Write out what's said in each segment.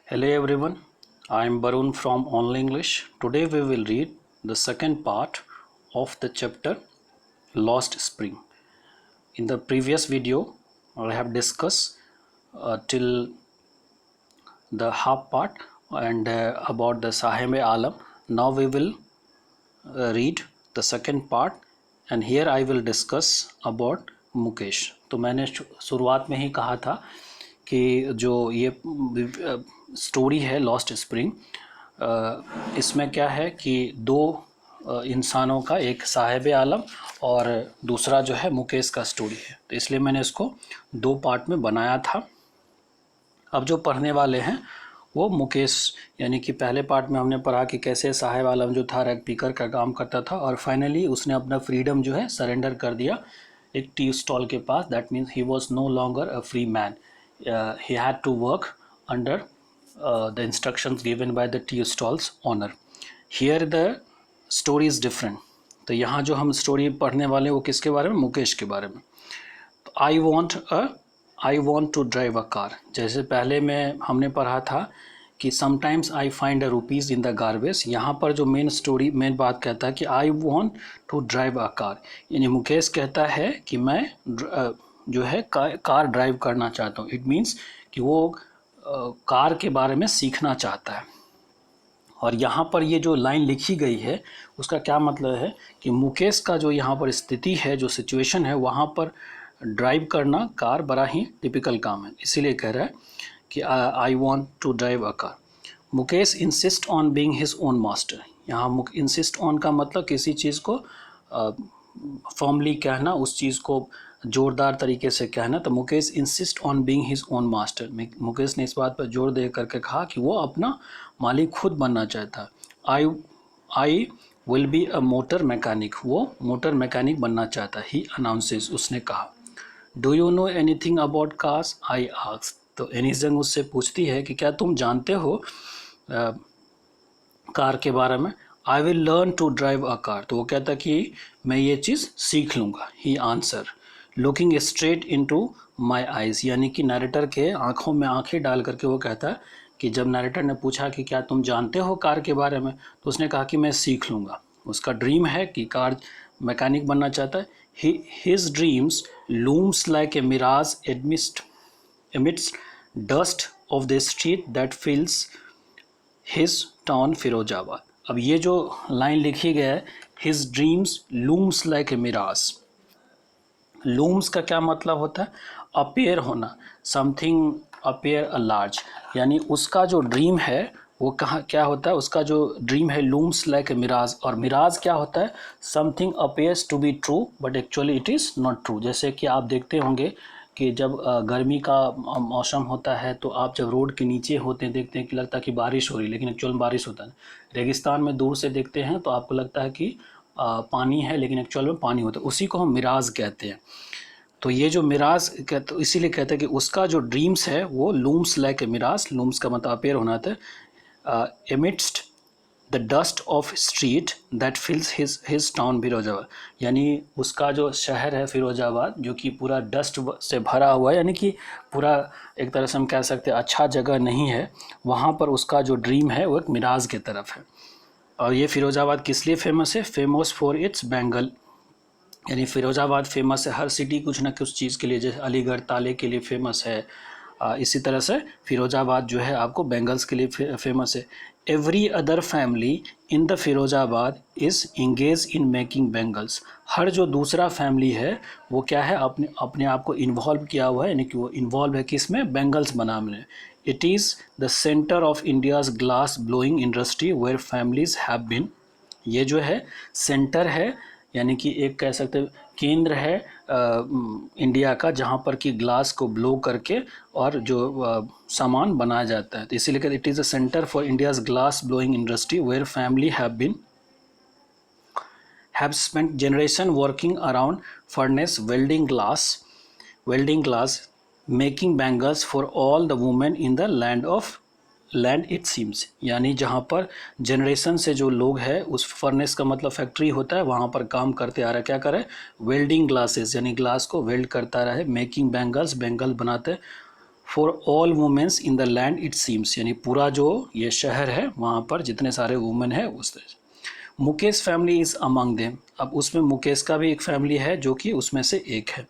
Hello everyone, I am Barun from Online English. Today we will read the second part of the chapter Lost Spring. In the previous video, I have discussed till the half part and about the Sahib-e-Alam. Now we will read the second part and here I will discuss about Mukesh. तो मैंने शुरुआत में ही कहा था कि जो ये story है लॉस्ट स्प्रिंग, इसमें क्या है कि दो इंसानों का, एक साहिब आलम और दूसरा जो है मुकेश का स्टोरी है, तो इसलिए मैंने इसको दो पार्ट में बनाया था. अब जो पढ़ने वाले हैं वो मुकेश, यानी कि पहले पार्ट में हमने पढ़ा कि कैसे साहिब आलम जो था रैग पिकर का काम करता था और फाइनली उसने अपना फ्रीडम जो है सरेंडर कर दिया एक टी स्टॉल के पास. That means he was no longer a free man. he had to work under the instructions given by the tea stall's owner. Here the story is different. तो यहाँ जो हम स्टोरी पढ़ने वाले हैं वो किसके बारे में? मुकेश के बारे में. I want to drive a car. जैसे पहले में हमने पढ़ा था कि sometimes I find a rupees in the garbage. यहाँ पर जो मेन बात कहता है कि I want to drive a car. यानी मुकेश कहता है कि मैं जो है कार ड्राइव करना चाहता हूँ. इट मीन्स कि वो कार के बारे में सीखना चाहता है. और यहाँ पर ये जो लाइन लिखी गई है उसका क्या मतलब है कि मुकेश का जो यहाँ पर स्थिति है, जो सिचुएशन है, वहाँ पर ड्राइव करना कार बड़ा ही टिपिकल काम है. इसीलिए कह रहा है कि I want to drive a car. Mukesh insist on being his own master. यहाँ इंसिस्ट ऑन का मतलब किसी चीज़ को फॉर्मली कहना, उस चीज़ को जोरदार तरीके से कहना. तो Mukesh insist on being his own master. Mukesh ने इस बात पर जोर दे करके कहा कि वो अपना मालिक खुद बनना चाहता. I will be a motor mechanic. वो मोटर मैकेनिक बनना चाहता. ही अनाउंसेस, उसने कहा. Do you know anything about cars? I asked. तो एनीजंग उससे पूछती है कि क्या तुम जानते हो कार के बारे में? I will learn to drive a car. तो वो कहता कि मैं ये चीज़ सीख लूँगा. He answer looking straight into my eyes. यानी कि नरेटर के आंखों में आंखें डाल करके वो कहता है कि जब नरेटर ने पूछा कि क्या तुम जानते हो कार के बारे में, तो उसने कहा कि मैं सीख लूँगा. उसका ड्रीम है कि कार मैकेनिक बनना चाहता है. His dreams looms like a mirage amidst dust of the street that fills his town Firozabad. अब ये जो लाइन लिखी गया है, his dreams looms like a mirage. looms का क्या मतलब होता है? अपीयर होना, समथिंग अपीयर अ लार्ज. यानी उसका जो ड्रीम है वो कहाँ क्या होता है? उसका जो ड्रीम है लूम्स लाइक ए मिराज. और मिराज क्या होता है? Something appears to be true but actually it is not true. जैसे कि आप देखते होंगे कि जब गर्मी का मौसम होता है तो आप जब रोड के नीचे होते हैं देखते हैं कि लगता है कि बारिश हो रही है, लेकिन एक्चुअल में बारिश होता है. रेगिस्तान में दूर से देखते हैं तो आपको लगता है कि पानी है, लेकिन एक्चुअल में पानी होता है. उसी को हम मिराज कहते हैं. तो ये जो मिराज तो इसीलिए कहते हैं कि उसका जो ड्रीम्स है वो looms like a mirage. Looms का मतलब अपेयर होना था. Amidst the dust of street that fills his town Firozabad. यानी उसका जो शहर है फिरोजाबाद जो कि पूरा डस्ट से भरा हुआ है, यानी कि पूरा एक तरह से हम कह सकते हैं अच्छा जगह नहीं है, वहाँ पर उसका जो ड्रीम है वो एक मिराज की तरफ है. और ये फिरोजाबाद किस लिए फेमस है? Famous for its bangle. यानी फिरोजाबाद फेमस है हर सिटी कुछ ना कुछ चीज़ के लिए. जैसे अलीगढ़ ताले के लिए फेमस है, इसी तरह से फिरोजाबाद जो है आपको बैंगल्स के लिए फेमस है. Every other family in the Firozabad is engage in making bangles. हर जो दूसरा फैमिली है वो क्या है? अपने आप को इन्वॉल्व किया हुआ है, यानी कि वो इन्वॉल्व है किसमें? बैंगल्स बनाने में. It is the centre of India's glass blowing industry where families have been. ये जो है सेंटर है, यानी कि एक कह सकते हैं केंद्र है इंडिया का, जहाँ पर कि ग्लास को ब्लो करके और जो सामान बनाया जाता है. तो इसीलिए कहते it is a centre for India's glass blowing industry where family have spent generation working around furnace welding glass making bangles for all the women in the land it seems. यानी जहाँ पर जनरेशन से जो लोग हैं, उस furnace का मतलब फैक्ट्री होता है, वहाँ पर काम करते आ रहा है. क्या करे? वेल्डिंग ग्लासेस, यानी ग्लास को वेल्ड करता रहे. मेकिंग बैंगल बनाते for all womens in the land it seems, यानी पूरा जो ये शहर है वहाँ पर जितने सारे वुमेन है उस तरह से। Mukesh family is among them, अब उसमें मुकेश का भी एक फैमिली है जो कि उसमें से एक है।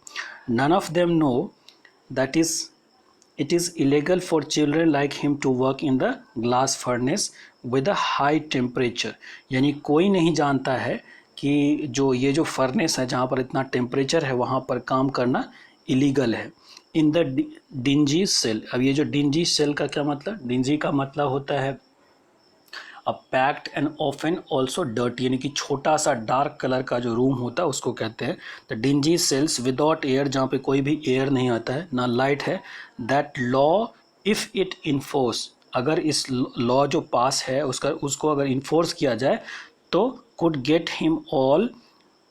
None of them know that is it is illegal for children like him to work in the glass furnace with a high temperature, यानी कोई नहीं जानता है कि जो ये जो फर्नेस है जहाँ पर इतना टेम्परेचर है वहाँ पर काम करना इलीगल है। इन द डिंजी सेल, अब ये जो डिंजी सेल का क्या मतलब, डिंजी का मतलब होता है a packed and often also dirty, यानी कि छोटा सा डार्क कलर का जो रूम होता है उसको कहते हैं the dingy cells without air, जहाँ पे कोई भी एयर नहीं आता है ना लाइट है। That law if it enforce, अगर इस लॉ जो पास है उसको अगर इन्फोर्स किया जाए तो कुड गेट हिम ऑल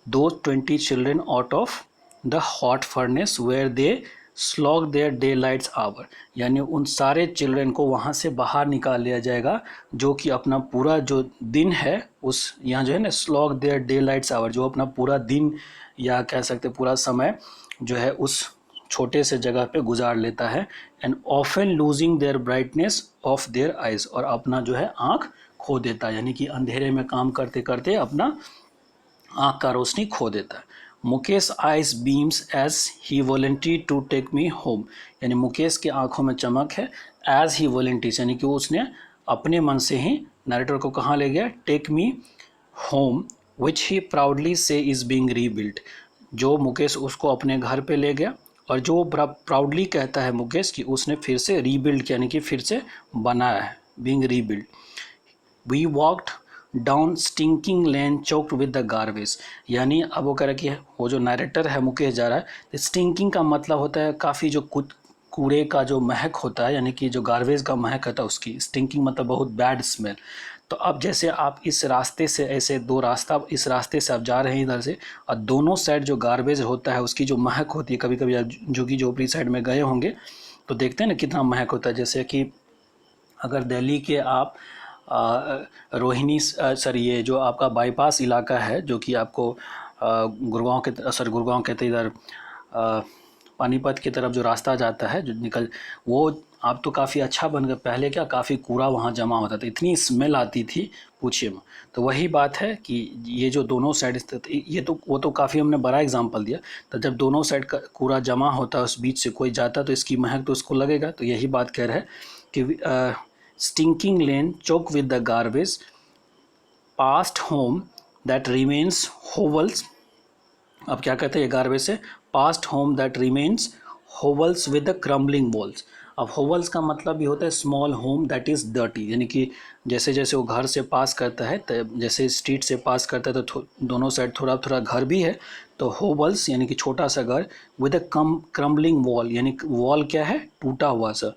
दो 20 children out of the hot furnace where they slog their day lights hour, यानी उन सारे चिल्ड्रेन को वहाँ से बाहर निकाल लिया जाएगा जो कि अपना पूरा जो दिन है उस यहाँ जो है ना slog their day lights hour, जो अपना पूरा दिन या कह सकते पूरा समय जो है उस छोटे से जगह पे गुजार लेता है। And often losing their brightness of their eyes, और अपना जो है आँख खो देता है, यानी कि अंधेरे में काम करते करते अपना आँख का रोशनी खो देता है। Mukesh eyes beams as he volunteer to take me home, यानी मुकेश के आंखों में चमक है एज ही वॉलंटीज, यानी कि उसने अपने मन से ही नरेटर को कहाँ ले गया, take me home which he proudly says is being rebuilt, जो मुकेश उसको अपने घर पे ले गया और जो प्राउडली कहता है मुकेश कि उसने फिर से रीबिल्ड यानी कि फिर से बनाया है, being rebuild. We walked down stinking lane choked with the garbage, यानी अब वो कह रहा कि वो जो नरेटर है मुकेश जा रहा है, स्टिंकिंग का मतलब होता है काफ़ी जो कूड़े का जो महक होता है, यानी कि जो गार्बेज का महक होता है उसकी, स्टिंकिंग मतलब बहुत बैड स्मेल। तो अब जैसे आप इस रास्ते से ऐसे दो रास्ता, इस रास्ते से आप जा रहे हैं इधर से, और दोनों साइड जो गार्बेज होता है उसकी जो महक होती है, कभी कभी आप झुग्गी झोपड़ी साइड में गए होंगे तो देखते हैं ना कितना महक होता है। जैसे कि अगर दिल्ली के आप रोहिणी सर, ये जो आपका बाईपास इलाका है जो कि आपको गुड़गांव के सर गुड़गांव कहते इधर पानीपत की तरफ जो रास्ता जाता है जो निकल, वो आप तो काफ़ी अच्छा बन गया, पहले क्या काफ़ी कूड़ा वहाँ जमा होता था, इतनी स्मेल आती थी पूछिए मत। तो वही बात है कि ये जो दोनों साइड स्थित, ये तो वो तो काफ़ी हमने बड़ा एग्जांपल दिया, तो जब दोनों साइड का कूड़ा जमा होता है उस बीच से कोई जाता तो इसकी महक तो उसको लगेगा। तो यही बात कह रहा है कि stinking lane choke with the garbage past home that remains hovels, अब क्या कहते हैं ये गार्बेज से, past home that remains hovels with the crumbling walls. अब होवल्स का मतलब भी होता है small home that is dirty, यानी कि जैसे जैसे वो घर से पास करता है, तो जैसे स्ट्रीट से पास करता है तो दोनों साइड थोड़ा थोड़ा घर भी है, तो होवल्स यानी कि छोटा सा घर विद अ क्रम्बलिंग वॉल, यानी वॉल क्या है, टूटा हुआ सा।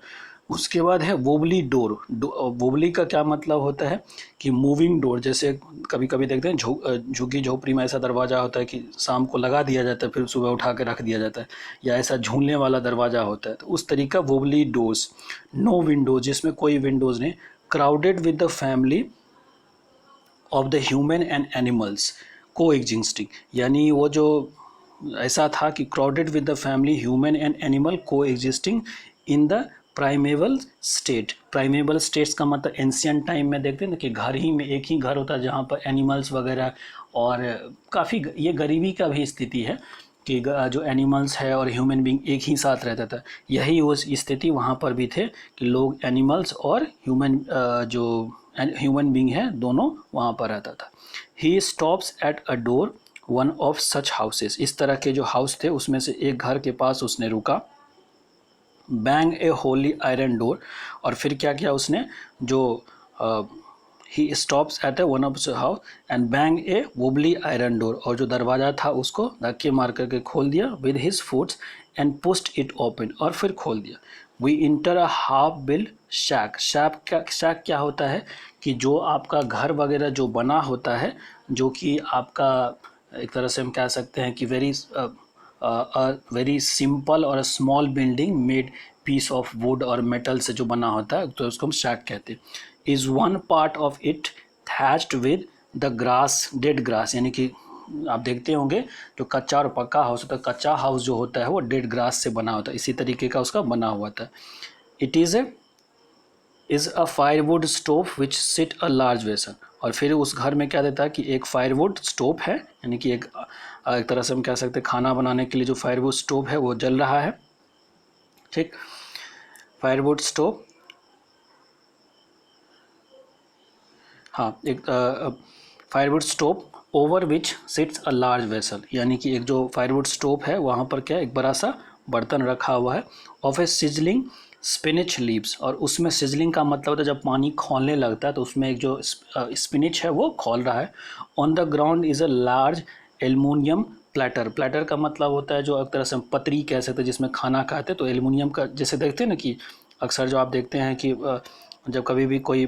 उसके बाद है वोबली डोर, वोबली का क्या मतलब होता है कि मूविंग डोर, जैसे कभी कभी देखते हैं झुग्गी झोपड़ी में ऐसा दरवाज़ा होता है कि शाम को लगा दिया जाता है फिर सुबह उठा के रख दिया जाता है, या ऐसा झूलने वाला दरवाज़ा होता है, तो उस तरीका वोबली डोर्स। नो विंडोज, जिसमें कोई विंडोज़ नहीं। Crowded with the family of the human and animals coexisting, यानी वो जो ऐसा था कि crowded with the family human and animal coexisting in the primeval state. Primeval states का मतलब एंशियंट टाइम में देखते हैं ना कि घर ही में एक ही घर होता है जहाँ पर एनिमल्स वगैरह, और काफ़ी ये गरीबी का भी स्थिति है कि जो एनिमल्स है और ह्यूमन बींग एक ही साथ रहता था, यही वो स्थिति वहाँ पर भी थे कि लोग एनिमल्स और जो ह्यूमन बींग है दोनों वहाँ पर रहता था। He stops at a door one of such houses, इस तरह के जो हाउस थे उसमें से एक घर के पास उसने रुका। Bang a holy iron door, और फिर क्या किया उसने, जो he stops at a one of house and bang a wobbly iron door, और जो दरवाज़ा था उसको धक्के मार करके खोल दिया with his foots and pushed it open, और फिर खोल दिया। We enter a half build shack, shack क्या होता है कि जो आपका घर वगैरह जो बना होता है, जो कि आपका एक तरह से हम कह सकते हैं कि वेरी सिंपल और small building made piece of wood और मेटल से जो बना होता है, तो उसको हम शैक कहते हैं। Is one part of it thatched with the grass, dead grass, यानी कि आप देखते होंगे जो कच्चा और पक्का हाउस होता है, कच्चा हाउस जो होता है वो डेड ग्रास से बना होता है, इसी तरीके का उसका बना हुआ था। It is a firewood stove which sit a large vessel. और फिर उस घर में क्या देता है कि एक फायरवुड स्टोव है, यानी कि एक तरह से हम कह सकते हैं खाना बनाने के लिए जो फायरवुड स्टोव है वो जल रहा है। ठीक, फायरवुड स्टोव, हाँ, एक firewood stove over which sits a large vessel, यानी कि एक जो फायरवुड स्टोव है वहाँ पर क्या एक बड़ा सा बर्तन रखा हुआ है। Of A sizzling spinach leaves, और उसमें सिजलिंग का मतलब होता है जब पानी खौलने लगता है तो उसमें एक जो स्पिनिच है वो खौल रहा है। On the ground is a large aluminium platter. Platter का मतलब होता है जो एक तरह से हम पतरी कह सकते हैं जिसमें खाना खाते हैं, तो एल्युमिनियम का जैसे देखते हैं ना कि अक्सर जो आप देखते हैं कि जब कभी भी कोई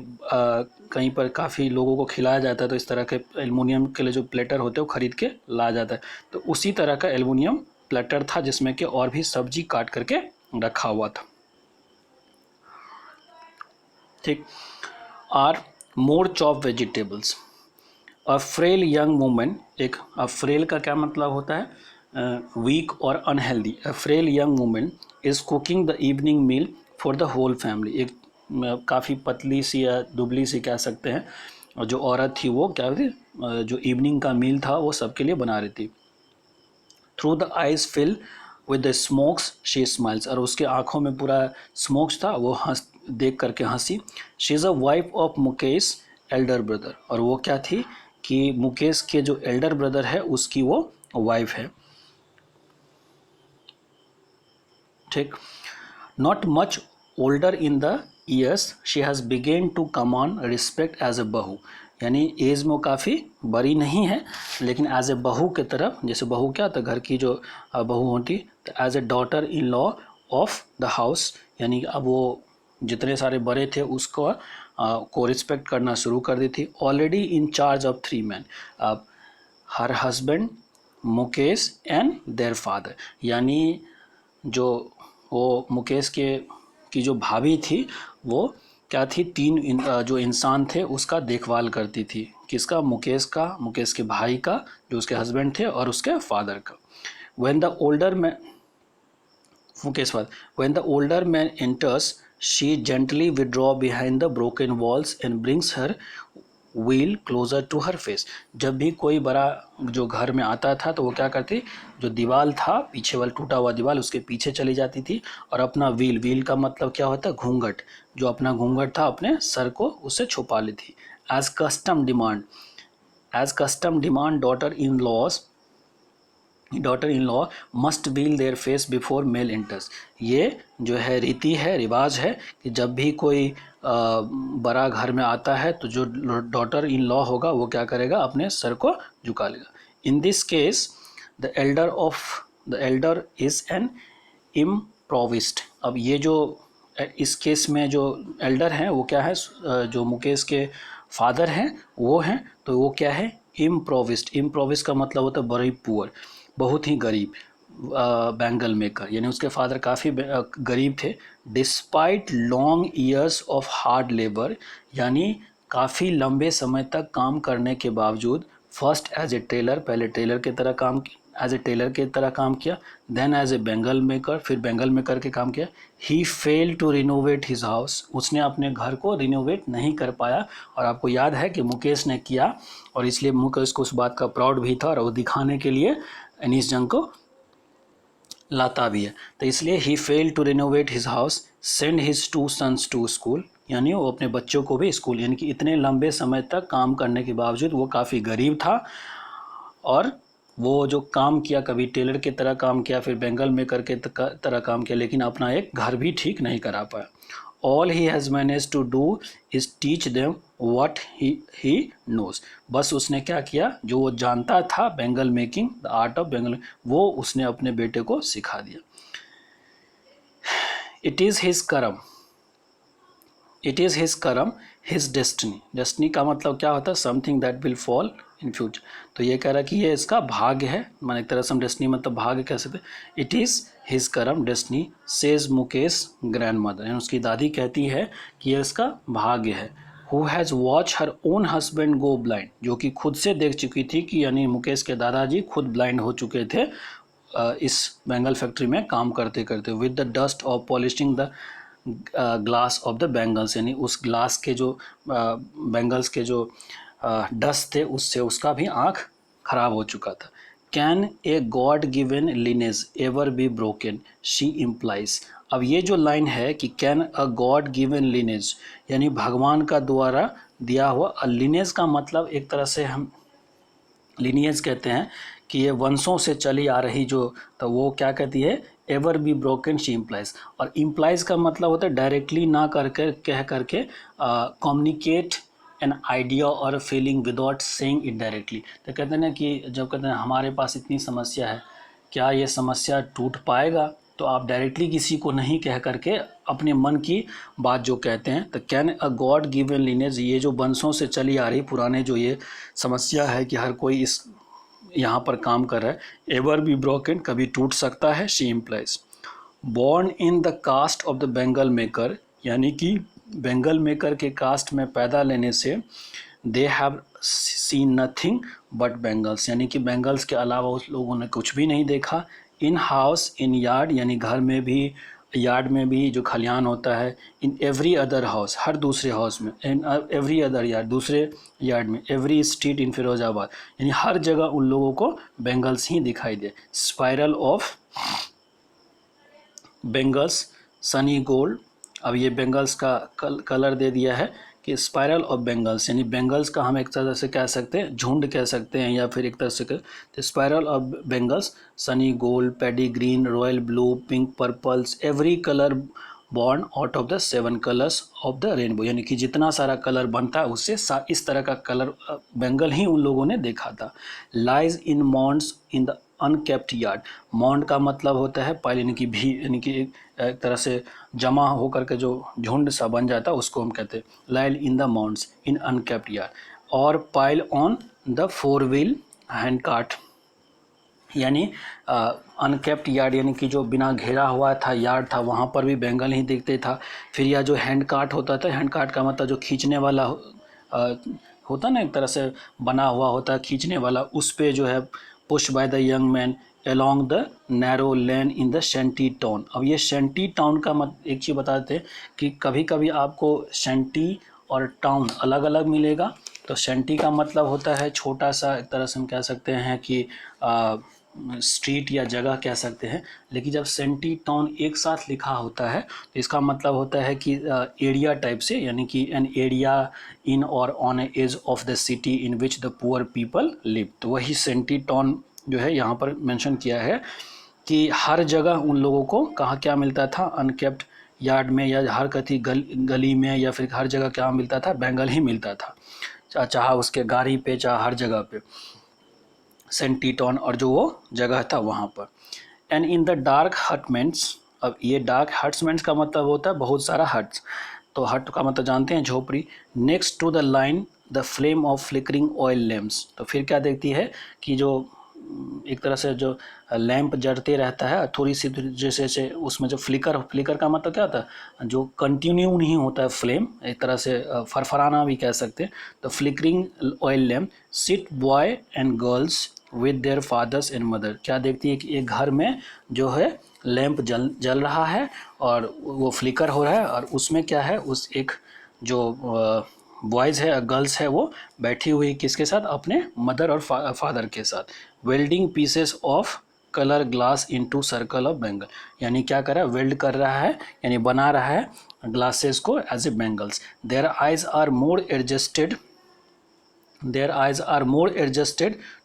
कहीं पर काफ़ी लोगों को खिलाया जाता है तो इस तरह के एल्युमिनियम के लिए जो प्लेटर होते हैं वो ख़रीद के लाया जाता है, तो उसी तरह का एल्युमिनियम प्लेटर था जिसमें कि और भी सब्जी काट करके रखा हुआ था। ठीक, or more chop vegetables. A frail young woman, एक फ्रेल का क्या मतलब होता है वीक और unhealthy. A frail young woman is cooking the evening meal for the whole family. एक काफ़ी पतली सी या दुबली सी कह सकते हैं, और जो औरत थी वो क्या थी जो इवनिंग का मील था वो सबके लिए बना रही थी। Through the eyes fill with the smokes she smiles, और उसके आंखों में पूरा स्मोक्स था, वो हंस देख करके हंसी। She is a wife of Mukesh Elder brother, और वो क्या थी कि मुकेश के जो एल्डर ब्रदर है उसकी वो वाइफ है। ठीक, not much older in the years she has began to command respect as a bahu, यानी एज में काफ़ी बड़ी नहीं है लेकिन एज ए बहू के तरफ, जैसे बहू क्या था घर की जो बहू होती, तो as a daughter in law of the house, यानी अब वो जितने सारे बड़े थे उसको को रिस्पेक्ट करना शुरू कर दी थी। Already in charge of 3 man, अब her husband, Mukesh and their father, यानी जो वो मुकेश के की जो भाभी थी वो क्या थी, जो इंसान थे उसका देखभाल करती थी। किसका, मुकेश का, मुकेश के भाई का जो उसके हस्बैंड थे और उसके फादर का। When the older man, Mukesh father, when the older man enters she gently withdraw behind the broken walls and brings her veil closer to her face. जब भी कोई बड़ा जो घर में आता था तो वो क्या करती, जो दीवार था पीछे वाला टूटा हुआ दीवार उसके पीछे चली जाती थी और अपना व्हील का मतलब क्या होता है, घूंघट, जो अपना घूंघट था अपने सर को उससे छुपा ली थी। As custom demand, as custom demand daughter in law must veil their face before male enters. ये जो है रीति है, रिवाज है कि जब भी कोई बड़ा घर में आता है तो जो डॉटर इन लॉ होगा वो क्या करेगा, अपने सर को झुका लेगा। In this case the elder is an impoverished. अब ये जो इस केस में जो एल्डर हैं वो क्या है, जो मुकेश के फादर हैं वो हैं, तो वो क्या है, इम्प्रोविस्ट। इम्प्रोविस्ट का मतलब होता है बड़ी पुअर, बहुत ही गरीब, बैंगल मेकर, यानी उसके फादर काफ़ी गरीब थे। Despite long years of hard labour, यानी काफ़ी लंबे समय तक काम करने के बावजूद, फर्स्ट एज ए टेलर, पहले टेलर की तरह काम, एज ए टेलर की तरह काम किया, then as a bangle maker, फिर बैंगल मेकर के काम किया। He fail to renovate his house, उसने अपने घर को रिनोवेट नहीं कर पाया। और आपको याद है कि मुकेश ने किया और इसलिए मुकेश को उस बात का प्राउड भी था और वो दिखाने के लिए अनीस जंग को लाता भी है। तो इसलिए he fail to renovate his house, send his 2 sons to school, यानी वो अपने बच्चों को भी स्कूल, यानी कि इतने लंबे समय तक काम करने के बावजूद वो काफ़ी गरीब था और वो जो काम किया, कभी टेलर की तरह काम किया, फिर बैंगल मेकर के तरह काम किया, लेकिन अपना एक घर भी ठीक नहीं करा पाया। All he has manage to do is teach them what he knows. बस उसने क्या किया, जो वो जानता था bangle making, the art of bangle, वो उसने अपने बेटे को सिखा दिया। It is his karma, it is his karma his destiny. Destiny का मतलब क्या होता है, something that will fall in future. तो ये कह रहा है कि ये इसका भाग्य है, मान एक तरह से हम डेस्टिनी मतलब भाग्य कह सकते हैं। इट इज़ हिज कर्म destiny says Mukesh grand mother, यानी उसकी दादी कहती है कि ये इसका भाग्य है। Who has watch her own husband go blind, जो कि खुद से देख चुकी थी कि यानी मुकेश के दादाजी खुद ब्लाइंड हो चुके थे इस बेंगल फैक्ट्री में काम करते करते। With the dust of polishing the glass of the bangles, यानी उस ग्लास के जो बेंगल्स के जो डस्ट थे उससे उसका भी आँख खराब हो चुका था। Can a god given lineage ever be broken, she implies. अब ये जो लाइन है कि can a God given lineage, यानी भगवान का द्वारा दिया हुआ, लिनेज का मतलब एक तरह से हम लिनियज कहते हैं कि ये वंशों से चली आ रही जो, तो वो क्या कहती है, ever be broken she implies. और इम्प्लाइज का मतलब होता है डायरेक्टली ना करके कह करके कम्युनिकेट एन आइडिया और feeling without saying it directly. तो कहते हैं ना कि जब कहते हैं हमारे पास इतनी समस्या है, क्या ये समस्या टूट पाएगा, तो आप डायरेक्टली किसी को नहीं कह करके अपने मन की बात जो कहते हैं। तो can a God given lineage, ये जो वंशों से चली आ रही पुराने जो ये समस्या है कि हर कोई इस यहाँ पर काम कर रहा है, एवर बी ब्रोकन, कभी टूट सकता है, she implies. Born in the caste of the bangle maker, यानी कि बेंगल मेकर के कास्ट में पैदा लेने से they have seen nothing but bangles, यानी कि बेंगल्स के अलावा उस लोगों ने कुछ भी नहीं देखा। इन हाउस इन यार्ड, यानी घर में भी, यार्ड में भी जो खलियान होता है। इन एवरी अदर हाउस, हर दूसरे हाउस में। इन एवरी अदर यार्ड, दूसरे यार्ड में। एवरी स्ट्रीट इन फिरोजाबाद, यानी हर जगह उन लोगों को बेंगल्स ही दिखाई दे। Spiral of bangles sunny gold, अब ये बेंगल्स का कलर दे दिया है कि स्पाइरल ऑफ बेंगल्स, यानी बेंगल्स का हम एक तरह से कह सकते हैं झुंड कह सकते हैं, या फिर एक तरह से तो spiral of bangles sunny gold, paddy green, royal blue, pink, purples, every colour born out of the 7 colours of the rainbow, यानी कि जितना सारा कलर बनता है उससे इस तरह का कलर बेंगल ही उन लोगों ने देखा था। Lies in mounds in the unkept yard, mound का मतलब होता है पाइल, यानी कि भी, यानी कि एक तरह से जमा होकर के जो झुंड सा बन जाता है उसको हम कहते हैं। लाइल in the मॉन्ड्स in uncapped yard, और pile on the 4 wheel hand cart, यानी अनकेप्ट यार्ड, यानी कि जो बिना घेरा हुआ था यार्ड था, वहाँ पर भी बेंगल ही दिखते था। फिर यह जो हैंड कार्ट होता था, हैंड कार्ट का मतलब जो खींचने वाला होता ना, एक तरह से बना हुआ होता है खींचने वाला, उस पे जो है push by the young man along the narrow lane in the शेंटी town. अब ये शेंटी टाउन का एक चीज़ बता देते कि कभी कभी आपको शेंटी और टाउन अलग अलग मिलेगा। तो शेंटी का मतलब होता है छोटा सा, एक तरह से हम कह सकते हैं कि स्ट्रीट या जगह कह सकते हैं। लेकिन जब शेंटी टाउन एक साथ लिखा होता है तो इसका मतलब होता है कि एरिया टाइप से, यानी कि N area in or on a edge of the city in which the poor people live. तो वही शेंटी टाउन जो है यहाँ पर मेंशन किया है कि हर जगह उन लोगों को कहाँ क्या मिलता था, अनकेप्ट यार्ड में या हर कति गली में, या फिर हर जगह क्या मिलता था, बेंगल ही मिलता था, चाहे उसके गाड़ी पे चाहे हर जगह पे, सेंटी टाउन और जो वो जगह था वहाँ पर। And in the dark hutments, अब ये डार्क हट्समेंट्स का मतलब होता है बहुत सारा हट्स, तो हट का मतलब जानते हैं झोपड़ी। Next to the line the flame of flickering oil lamps, तो फिर क्या देखती है कि जो एक तरह से जो लैंप जलते रहता है थोड़ी सी, जैसे उसमें जो फ्लिकर का मतलब क्या होता है, जो कंटिन्यू नहीं होता है फ्लेम, एक तरह से फरफराना भी कह सकते हैं। तो flickering oil lamp, sit boy and girls with their fathers and mother, क्या देखती है कि एक घर में जो है लैंप जल रहा है और वो फ्लिकर हो रहा है, और उसमें क्या है, उस एक जो बॉयज़ है गर्ल्स है वो बैठी हुई किसके साथ, अपने मदर और फादर के साथ। Welding pieces of colour glass into circle of Bengal, यानी क्या कर रहा है, वेल्ड कर रहा है, यानी बना रहा है ग्लासेस को as a bangles. Their eyes are more adjusted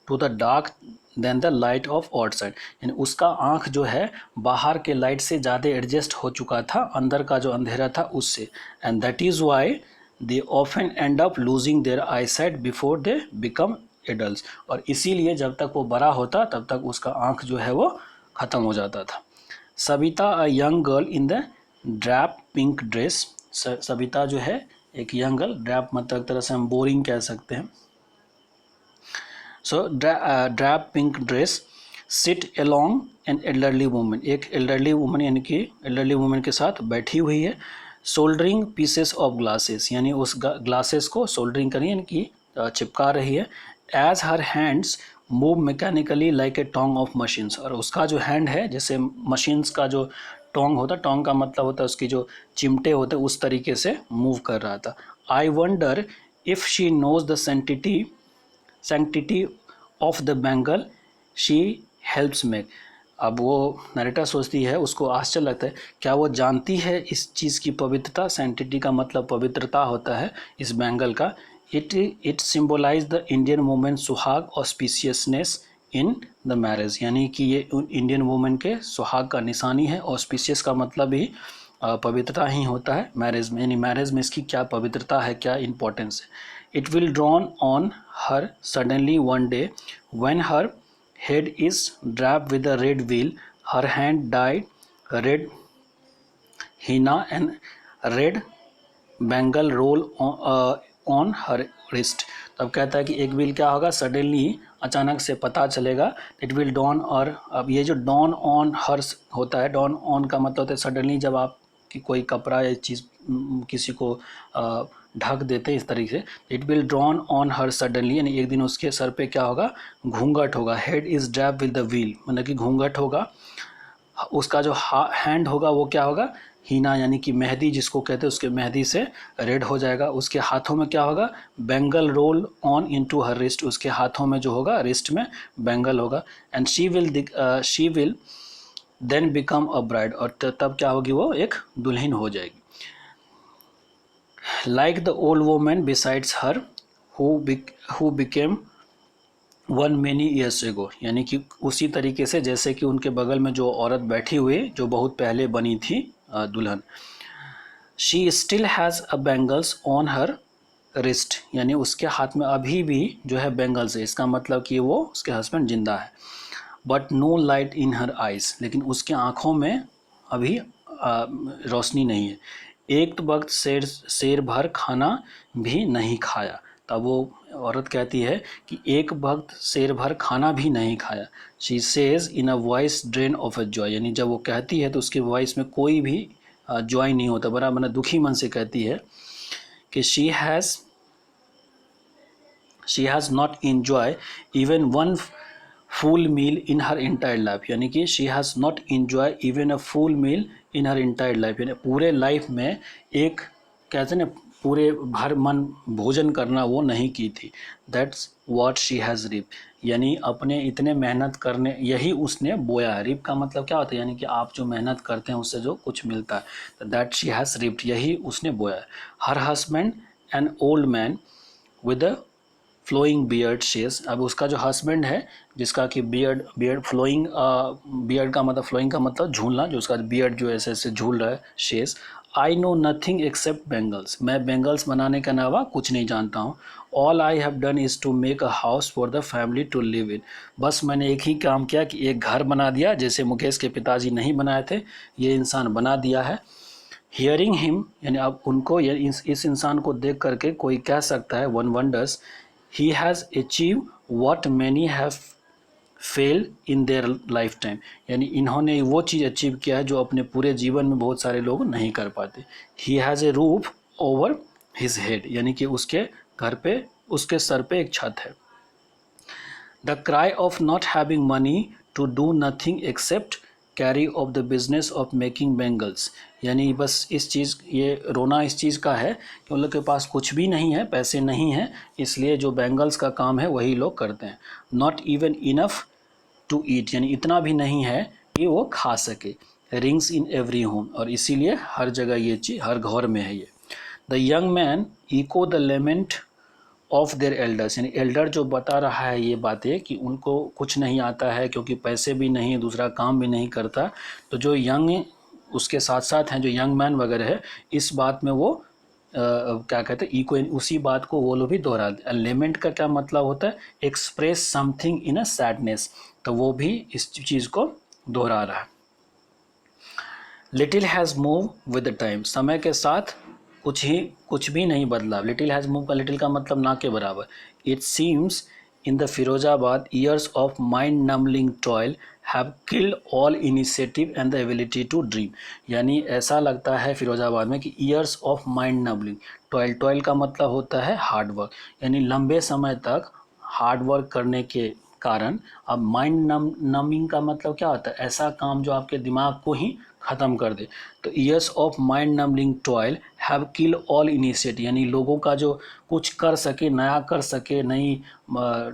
to the dark than the light of outside, यानी उसका आँख जो है बाहर के लाइट से ज़्यादा एडजस्ट हो चुका था अंदर का जो अंधेरा था उससे। And that is why they often end up losing their eye sight before they become adult, और इसीलिए जब तक वो बड़ा होता तब तक उसका आँख जो है वो ख़त्म हो जाता था। Savita a young girl in the drab pink dress, Savita जो है एक यंग गर्ल, ड्रैप मतलब एक तरह से हम बोरिंग कह सकते हैं। So drab pink dress, sit along an elderly woman, एक एल्डरली वुमन यानी कि एल्डरली वुमन के साथ बैठी हुई है। सोल्डरिंग पीसेस ऑफ ग्लासेस, यानी उस ग्लासेस को सोल्डरिंग करी यानी कि चिपका रही है। As her hands move mechanically like a tong of machines, और उसका जो हैंड है जैसे मशीन्स का जो टोंग होता है, टोंग का मतलब होता है उसकी जो चिमटे होते हैं, उस तरीके से मूव कर रहा था। I wonder if she knows the sanctity of the bangle she helps make. अब वो नरेटर सोचती है, उसको आश्चर्य लगता है, क्या वो जानती है इस चीज़ की पवित्रता। सैंक्टिटी का मतलब पवित्रता होता है इस बैंगल का। It symbolise the Indian women सुहाग ऑस्पिशियसनेस इन द मैरिज, यानी कि ये इंडियन वुमेन के सुहाग का निशानी है। ऑस्पिशियस का मतलब ही पवित्रता ही होता है मैरिज में, यानी मैरिज में इसकी क्या पवित्रता है, क्या इंपॉर्टेंस है। It will drawn on her suddenly one day when her head is draped with a red veil, her hand dyed red henna and red bangle roll on her wrist। तब कहता है कि एक व्हील क्या होगा, suddenly अचानक से पता चलेगा। इट विल डॉन, और अब ये जो डॉन ऑन हर होता है, डॉन ऑन का मतलब होता है सडनली जब आप कि कोई कपड़ा या चीज़ किसी को ढक देते हैं इस तरीके से। It will drawn on her suddenly, यानी एक दिन उसके सर पे क्या होगा, घूंघट होगा। Head is drape with the veil, मतलब कि घूंघट होगा। उसका जो हैंड होगा वो क्या होगा, हीना यानी कि मेहंदी जिसको कहते हैं, उसके मेहंदी से रेड हो जाएगा। उसके हाथों में क्या होगा, bangle roll on into her wrist, उसके हाथों में जो होगा रिस्ट में बैंगल होगा। And she will then become a bride, और तब क्या होगी, वो एक दुल्हन हो जाएगी। Like the old women besides her who became one many years ago, यानी कि उसी तरीके से जैसे कि उनके बगल में जो औरत बैठी हुई जो बहुत पहले बनी थी दुल्हन। She still has a bangles on her wrist, यानी उसके हाथ में अभी भी जो है बैंगल्स है, इसका मतलब कि वो उसके हस्बैंड जिंदा है। But no light in her eyes, लेकिन उसके आँखों में अभी रोशनी नहीं है। एक वक्त शेर भर खाना भी नहीं खाया। तब वो औरत कहती है कि एक वक्त शेर भर खाना भी नहीं खाया। She says in a voice drain of a joy, यानी जब वो कहती है तो उसकी वॉइस में कोई भी जॉय नहीं होता, बड़ा मन दुखी मन से कहती है कि she has not enjoy even one full meal in her entire life, यानी कि she has not enjoy even a full meal in her entire life, यानी पूरे लाइफ में एक कहते हैं ना पूरे भर मन भोजन करना वो नहीं की थी। That's what she has reaped, यानी अपने इतने मेहनत करने यही उसने बोया है। रिप का मतलब क्या होता है, यानी कि आप जो मेहनत करते हैं उससे जो कुछ मिलता है, तो दैट शी हैज़ रिप्ड, यही उसने बोया है। Her husband an old man with a flowing beard says, अब उसका जो हस्बैंड है जिसका कि बियर्ड फ्लोइंग, बियर्ड का मतलब फ्लोइंग का मतलब झूलना, जो उसका बियर्ड जो ऐसे ऐसे झूल रहा है, says. I know nothing except bangles, मैं बेंगल्स बनाने के अलावा कुछ नहीं जानता हूँ। All I have done is to make a house for the family to live in, बस मैंने एक ही काम किया कि एक घर बना दिया, जैसे मुकेश के पिताजी नहीं बनाए थे, ये इंसान बना दिया है। हियरिंग हिम, यानी अब उनको इस इंसान को देख करके कोई कह सकता है, one wonders he has achieved what many have failed in their lifetime, यानी इन्होंने वो चीज़ अचीव किया है जो अपने पूरे जीवन में बहुत सारे लोग नहीं कर पाते। he has a roof over his head, यानी कि उसके घर पे उसके सर पे एक छत है। the cry of not having money to do nothing except carry off the business of making bangles, यानी बस इस चीज़ ये रोना इस चीज़ का है कि उन लोग के पास कुछ भी नहीं है, पैसे नहीं हैं, इसलिए जो बैंगल्स का काम है वही लोग करते हैं। Not even enough to eat, यानी इतना भी नहीं है कि वो खा सके। रिंग्स इन एवरी होम, और इसीलिए हर जगह ये चीज़ हर घर में है ये। The young man echo the lament of their elders, यानी एल्डर जो बता रहा है ये बातें कि उनको कुछ नहीं आता है क्योंकि पैसे भी नहीं, दूसरा काम भी नहीं करता, तो जो यंग उसके साथ साथ हैं जो यंग मैन वगैरह है, इस बात में वो क्या कहते हैं इको, उसी बात को वो लोग भी दोहराते हैं। लेमेंट का क्या मतलब होता है, express something in a sadness, तो वो भी इस चीज़ को दोहरा रहा है। Little has move with the time, समय के साथ कुछ भी नहीं बदला। लिटिल हैज़ मूव का लिटिल का मतलब ना के बराबर। It seems in the Firozabad, years of mind-numbing toil have killed all initiative and the ability to dream. यानी ऐसा लगता है फिरोजाबाद में कि years of mind-numbing टॉयल का मतलब होता है हार्ड वर्क, यानी लंबे समय तक हार्ड वर्क करने के कारण अब माइंड नमिंग का मतलब क्या होता है, ऐसा काम जो आपके दिमाग को ही ख़त्म कर दे। तो years of mind numbing toil have kill all initiative, यानी लोगों का जो कुछ कर सके, नया कर सके, नई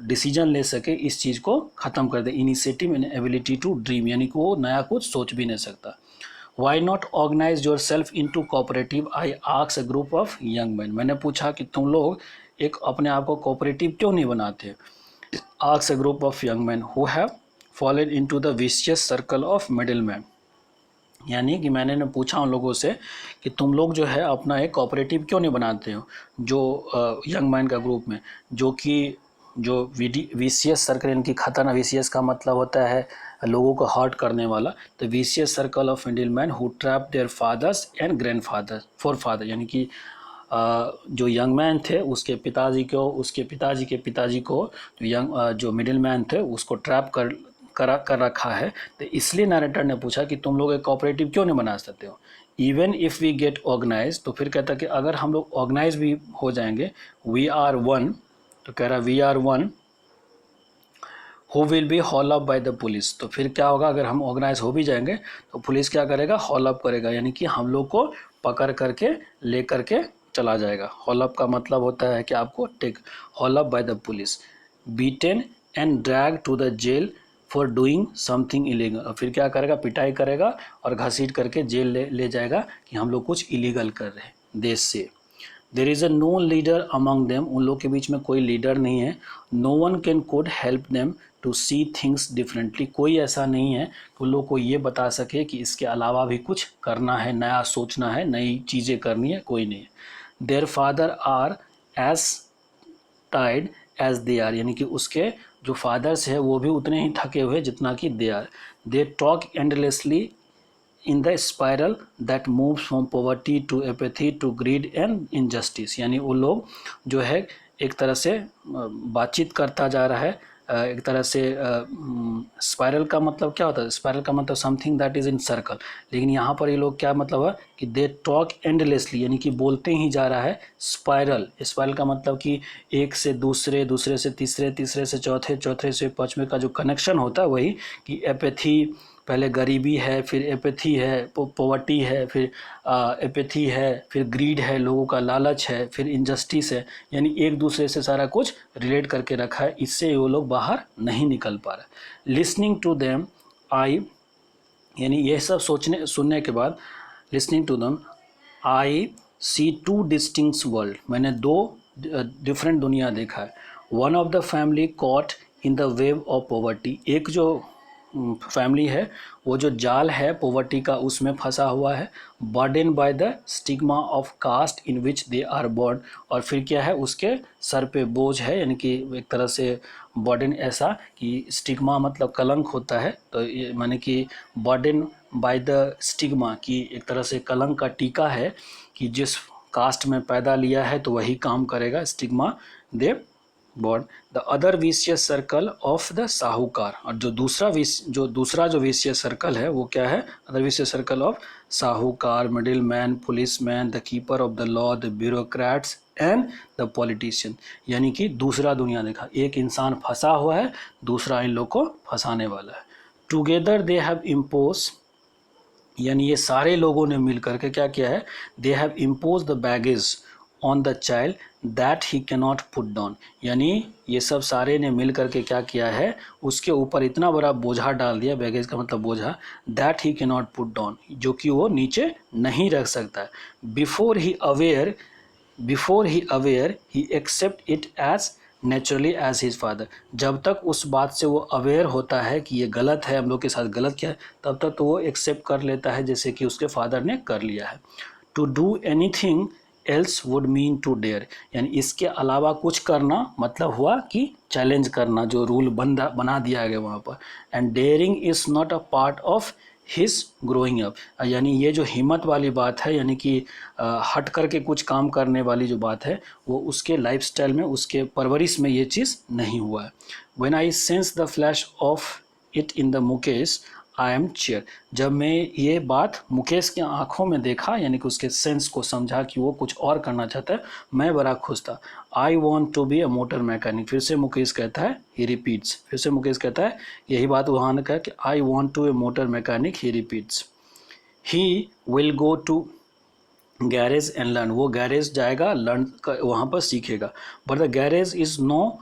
डिसीजन ले सके, इस चीज़ को ख़त्म कर दे। Initiative and ability to dream, यानी कि वो नया कुछ सोच भी नहीं सकता। Why not organise yourself into cooperative, I ask a group of young man. मैंने पूछा कि तुम लोग एक अपने आप को कोऑपरेटिव क्यों नहीं बनाते। Ask a group of young man who have fallen into the vicious circle of middle man, यानी कि मैंने पूछा उन लोगों से कि तुम लोग जो है अपना एक कोऑपरेटिव क्यों नहीं बनाते हो, जो यंग मैन का ग्रुप में, जो विशियस सर्कल, इनकी खतरनाक, विशियस का मतलब होता है लोगों को हर्ट करने वाला, तो vicious circle of middleman who trap their fathers and grandfather forefather, यानी कि जो यंग मैन थे उसके पिताजी को, उसके पिताजी के पिताजी को जो मिडिल मैन थे उसको ट्रैप कर रखा है। तो इसलिए नरेटर ने पूछा कि तुम लोग एक कोऑपरेटिव क्यों नहीं बना सकते हो। Even if we get organise, तो फिर कहता कि अगर हम लोग ऑर्गेनाइज भी हो जाएंगे, वी आर वन, तो कह रहा we are one who will be haul up by the police. तो फिर क्या होगा, अगर हम ऑर्गेनाइज हो भी जाएंगे तो पुलिस क्या करेगा, हॉल अप करेगा, यानी कि हम लोग को पकड़ करके ले करके चला जाएगा। हॉल अप का मतलब होता है कि आपको take haul up by the police, beaten and drag to the jail for doing something illegal. और फिर क्या करेगा, पिटाई करेगा और घसीट करके जेल ले जाएगा कि हम लोग कुछ इलीगल कर रहे हैं देश से। There is a no leader among them, उन लोग के बीच में कोई लीडर नहीं है। No one can could help them to see things differently, कोई ऐसा नहीं है कि उन लोग को ये बता सके कि इसके अलावा भी कुछ करना है, नया सोचना है, नई चीज़ें करनी है, कोई नहीं है। Their father are as tired as they are, यानी कि उसके जो फादर्स है वो भी उतने ही थके हुए जितना कि they are. They talk endlessly in the spiral that moves from poverty to apathy to greed and injustice, यानी वो लोग जो है एक तरह से बातचीत करता जा रहा है, एक तरह से स्पायरल का मतलब क्या होता है, स्पायरल का मतलब something that is in circle, लेकिन यहाँ पर ये लोग क्या मतलब है कि दे टॉक एंडलेसली, यानी कि बोलते ही जा रहा है। स्पायरल, स्पायरल का मतलब कि एक से दूसरे, दूसरे से तीसरे, तीसरे से चौथे, चौथे से पाँचवें का जो कनेक्शन होता है वही, कि एपैथी, पहले गरीबी है, फिर एपैथी है, पॉवर्टी है, फिर एपैथी है, फिर ग्रीड है, लोगों का लालच है, फिर इनजस्टिस है, यानी एक दूसरे से सारा कुछ रिलेट करके रखा है, इससे वो लोग बाहर नहीं निकल पा रहे। लिसनिंग टू देम आई, यानी ये सब सुनने के बाद, listening to them I see two distinct world, मैंने दो डिफरेंट दुनिया देखा है। One of the family caught in the web of poverty, एक जो फैमिली है वो जो जाल है पॉवर्टी का उसमें फंसा हुआ है। Burden by the stigma of caste in which they are born, और फिर क्या है, उसके सर पे बोझ है, यानी कि एक तरह से बर्डन, ऐसा कि स्टिग्मा मतलब कलंक होता है, तो ये माने कि बर्डन बाय द स्टिग्मा, की एक तरह से कलंक का टीका है कि जिस कास्ट में पैदा लिया है तो वही काम करेगा, stigma they born. The other vicious circle of the साहूकार, और जो दूसरा जो विशियस सर्कल है वो क्या है, अदर विशियस सर्कल ऑफ साहूकार, middle man, police man, the keeper of the law, the bureaucrats and the politician, यानी कि दूसरा दुनिया देखा, एक इंसान फंसा हुआ है, दूसरा इन लोग को फंसाने वाला है। टुगेदर दे हैव इम्पोज, यानी ये सारे लोगों ने मिल करके क्या किया है, they have impose the baggage on the child that he cannot put down, यानी ये सब सारे ने मिल करके क्या किया है, उसके ऊपर इतना बड़ा बोझा डाल दिया, बैगेज का मतलब बोझा, that he cannot put down, जो कि वो नीचे नहीं रख सकता। Before he aware he accept it as naturally as his father, जब तक उस बात से वो अवेयर होता है कि ये गलत है, हम लोग के साथ गलत किया है, तब तक तो वो एक्सेप्ट कर लेता है जैसे कि उसके फादर ने कर लिया है। To do anything else would mean to dare, यानी इसके अलावा कुछ करना मतलब हुआ कि चैलेंज करना, जो रूल बना दिया गया वहाँ पर। And daring is not a part of his growing up, यानी ये जो हिम्मत वाली बात है, यानी कि हट करके कुछ काम करने वाली जो बात है, वो उसके लाइफस्टाइल में, उसके परवरिश में ये चीज़ नहीं हुआ है। When I sense the flash of it in the Mukesh I am chair, जब मैं ये बात मुकेश के आंखों में देखा, यानी कि उसके सेंस को समझा कि वो कुछ और करना चाहता है, मैं बड़ा खुश था। I want to be a motor mechanic, फिर से मुकेश कहता है, ही रिपीट्स, फिर से मुकेश कहता है यही बात वहाँ ने कहा कि I want to a motor mechanic, he repeats. He will go to garage and learn, वो गैरेज जाएगा, लर्न वहाँ पर सीखेगा। But the garage is no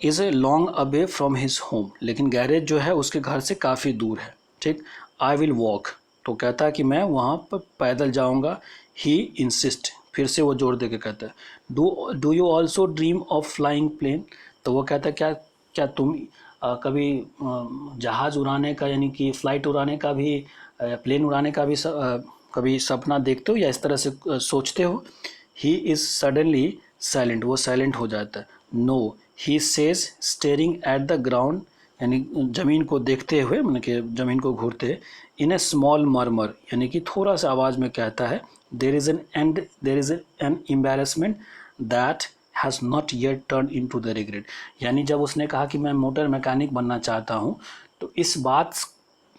is a long away from his home, लेकिन गैरेज जो है उसके घर से काफ़ी दूर है। ठीक, आई विल वॉक, तो कहता है कि मैं वहाँ पर पैदल जाऊँगा। ही इंसिस्ट, फिर से वो जोर दे के कहता है, do you also dream of flying plane, तो वो कहता है क्या क्या तुम कभी जहाज़ उड़ाने का, यानी कि फ़्लाइट उड़ाने का भी, प्लेन उड़ाने का भी कभी सपना देखते हो या इस तरह से सोचते हो। ही इज़ सडनली साइलेंट, वो साइलेंट हो जाता है। No, he says staring at the ground, यानी ज़मीन को देखते हुए, मतलब कि ज़मीन को घूरते, इन ए स्मॉल मर्मर, यानी कि थोड़ा सा आवाज़ में कहता है, there is an embarrassment that has not yet turn in to the regret, यानी जब उसने कहा कि मैं मोटर मैकेनिक बनना चाहता हूँ, तो इस बात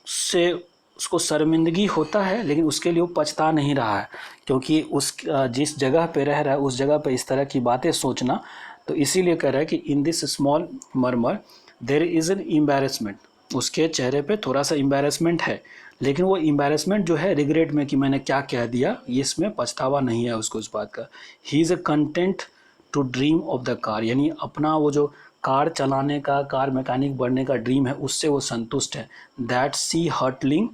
से उसको शर्मिंदगी होता है, लेकिन उसके लिए वो पछता नहीं रहा है, क्योंकि उस जिस जगह पे रह रहा है उस जगह पे इस तरह की बातें सोचना, तो इसीलिए कह रहा है कि in this small murmur there is an embarrassment, उसके चेहरे पे थोड़ा सा एम्बैरेसमेंट है, लेकिन वो एम्बैरेसमेंट जो है रिग्रेट में कि मैंने क्या कह दिया, ये इसमें पछतावा नहीं है उसको इस बात का। He is a content to dream of the car, यानी अपना वो जो कार चलाने का, कार मैकेनिक बनने का ड्रीम है, उससे वो संतुष्ट है। That see hurtling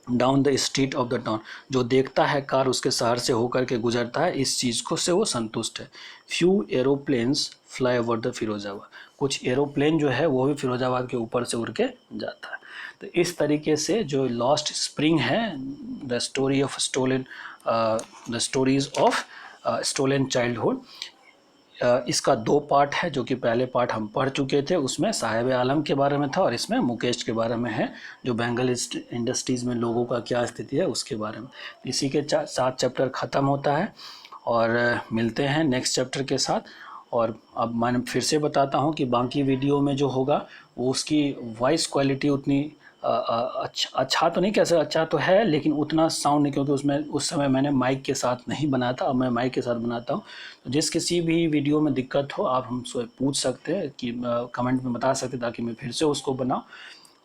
down the street of the town, जो देखता है कार उसके शहर से होकर के गुजरता है, इस चीज़ को से वो संतुष्ट है। Few aeroplanes fly over the Firozabad, कुछ एरोप्लेन जो है वो भी फिरोजाबाद के ऊपर से उड़ के जाता है। तो इस तरीके से जो लॉस्ट स्प्रिंग है, the story of stolen, the stories of stolen childhood, इसका 2 पार्ट है, जो कि पहले पार्ट हम पढ़ चुके थे, उसमें साहिब आलम के बारे में था, और इसमें मुकेश के बारे में है, जो बेंगल इंडस्ट्रीज़ में लोगों का क्या स्थिति है उसके बारे में। इसी के 7 चैप्टर ख़त्म होता है, और मिलते हैं नेक्स्ट चैप्टर के साथ। और अब मैं फिर से बताता हूँ कि बाकी वीडियो में जो होगा वो उसकी वॉइस क्वालिटी उतनी अच्छा तो नहीं कह सकता, अच्छा तो है लेकिन उतना साउंड नहीं, क्योंकि उसमें उस समय मैंने माइक के साथ नहीं बनाया था, अब मैं माइक के साथ बनाता हूँ। तो जिस किसी भी वीडियो में दिक्कत हो आप हमसे पूछ सकते हैं, कि कमेंट में बता सकते हैं, ताकि मैं फिर से उसको बनाऊँ।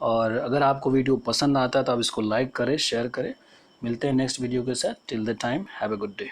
और अगर आपको वीडियो पसंद आता है तो आप इसको लाइक करें, शेयर करें। मिलते हैं नेक्स्ट वीडियो के साथ। Till the time, have a good day.